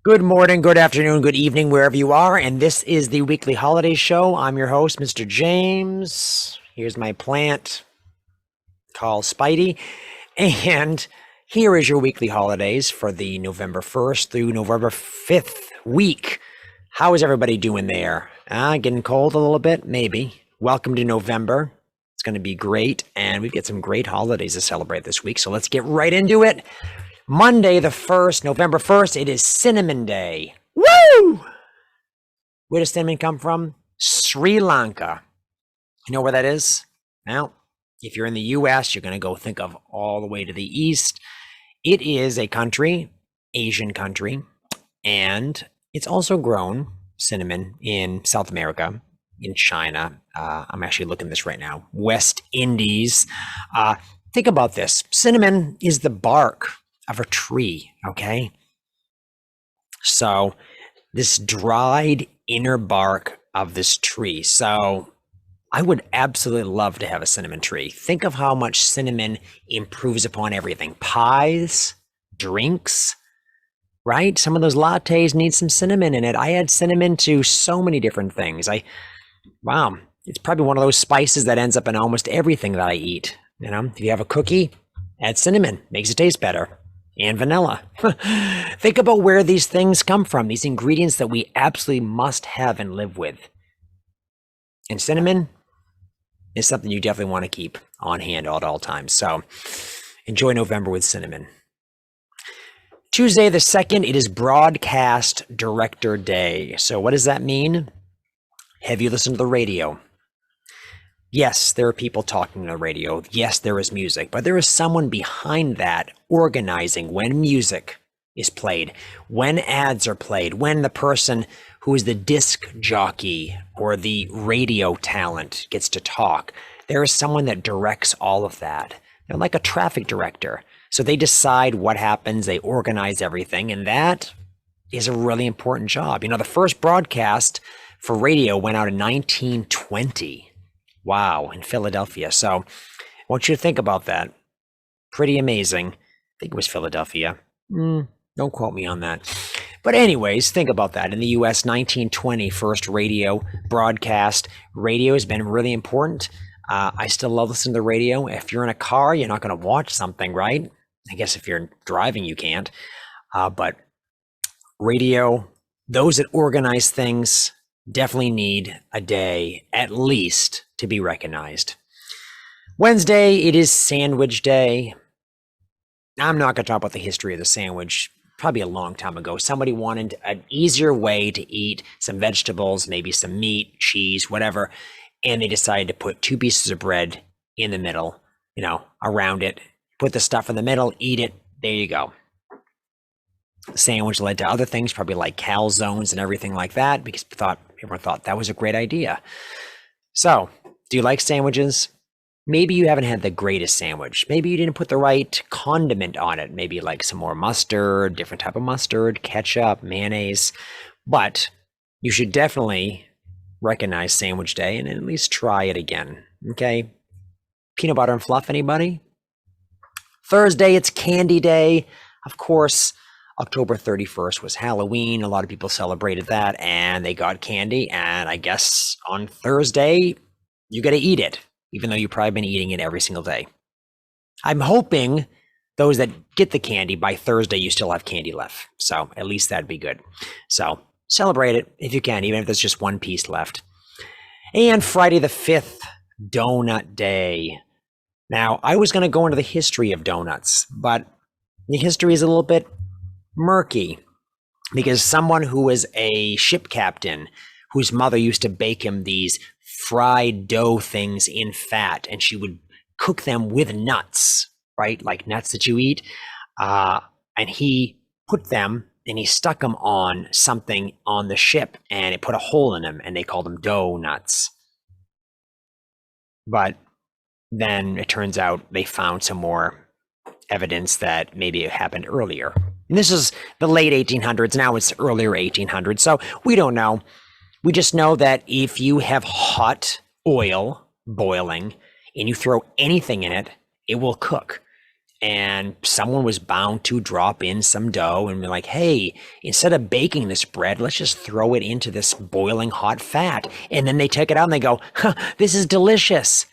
Good morning, good afternoon, good evening, wherever you are. And this is the Weekly Holiday Show. I'm your host, Mr. James. Here's my plant called Spidey. And here is your weekly holidays for the November 1st through November 5th week. How is everybody doing there? Getting cold a little bit? Maybe. Welcome to November. It's going to be great. And we've got some great holidays to celebrate this week. So let's get right into it. Monday the 1st, November 1st, it is Cinnamon Day. Woo! Where does cinnamon come from? Sri Lanka. You know where that is? Well, if you're in the US, you're going to go think of all the way to the east. It is a country, Asian country, and it's also grown cinnamon in South America, in China. I'm actually looking at this right now. West Indies. Think about this. Cinnamon is the bark of a tree, okay? So this dried inner bark of this tree. So I would absolutely love to have a cinnamon tree. Think of how much cinnamon improves upon everything. Pies, drinks, right? Some of those lattes need some cinnamon in it. I add cinnamon to so many different things. Wow, it's probably one of those spices that ends up in almost everything that I eat. You know, if you have a cookie, add cinnamon, makes it taste better. And vanilla. Think about where these things come from, these ingredients that we absolutely must have and live with. And cinnamon is something you definitely want to keep on hand at all times. So enjoy November with cinnamon. Tuesday the 2nd, it is Broadcast Director Day. So what does that mean? Have you listened to the radio? Yes, there are people talking on the radio. Yes, there is music, but there is someone behind that organizing when music is played, when ads are played, when the person who is the disc jockey or the radio talent gets to talk. There is someone that directs all of that. They're like a traffic director. So they decide what happens, they organize everything, and that is a really important job. You know, the first broadcast for radio went out in 1920. Wow, in Philadelphia. So I want you to think about that. Pretty amazing. I think it was Philadelphia. Don't quote me on that. But anyways, think about that. In the US, 1920, first radio broadcast. Radio has been really important. I still love listening to the radio. If you're in a car, you're not going to watch something, right? I guess if you're driving, you can't. But radio, those that organize things, definitely need a day at least to be recognized. Wednesday, it is Sandwich Day. I'm not going to talk about the history of the sandwich. Probably a long time ago, somebody wanted an easier way to eat some vegetables, maybe some meat, cheese, whatever, and they decided to put two pieces of bread in the middle, you know, around it, put the stuff in the middle, eat it. There you go. Sandwich led to other things, probably like calzones and everything like that, because everyone thought that was a great idea. So, do you like sandwiches? Maybe you haven't had the greatest sandwich. Maybe you didn't put the right condiment on it. Maybe like some more mustard, different type of mustard, ketchup, mayonnaise. But you should definitely recognize Sandwich Day and at least try it again. Okay? Peanut butter and fluff, anybody? Thursday, it's Candy Day. Of course, October 31st was Halloween. A lot of people celebrated that and they got candy. And I guess on Thursday, you got to eat it, even though you've probably been eating it every single day. I'm hoping those that get the candy by Thursday, you still have candy left. So at least that'd be good. So celebrate it if you can, even if there's just one piece left. And Friday the 5th, Doughnut Day. Now, I was going to go into the history of donuts, but the history is a little bit murky because someone who was a ship captain whose mother used to bake him these fried dough things in fat, and she would cook them with nuts, right? Like nuts that you eat. And he put them and he stuck them on something on the ship and it put a hole in them and they called them dough nuts. But then it turns out they found some more evidence that maybe it happened earlier. And this is the late 1800s. Now it's earlier 1800s. So we don't know. We just know that if you have hot oil boiling and you throw anything in it, it will cook. and someone was bound to drop in some dough and be like, hey, instead of baking this bread, let's just throw it into this boiling hot fat. And then they take it out and they go, huh, this is delicious.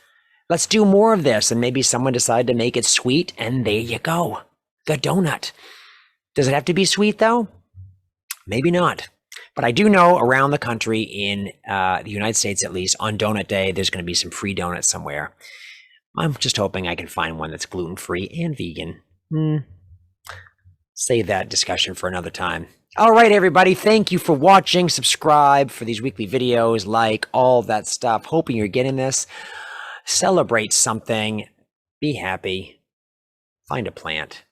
Let's do more of this. And maybe someone decided to make it sweet, and there you go, the donut. Does it have to be sweet though? Maybe not. But I do know around the country, in the United States at least, on Donut Day, there's going to be some free donuts somewhere. I'm just hoping I can find one that's gluten-free and vegan. Save that discussion for another time. All right, everybody. Thank you for watching. Subscribe for these weekly videos, like all that stuff. Hoping you're getting this. Celebrate something. Be happy. Find a plant.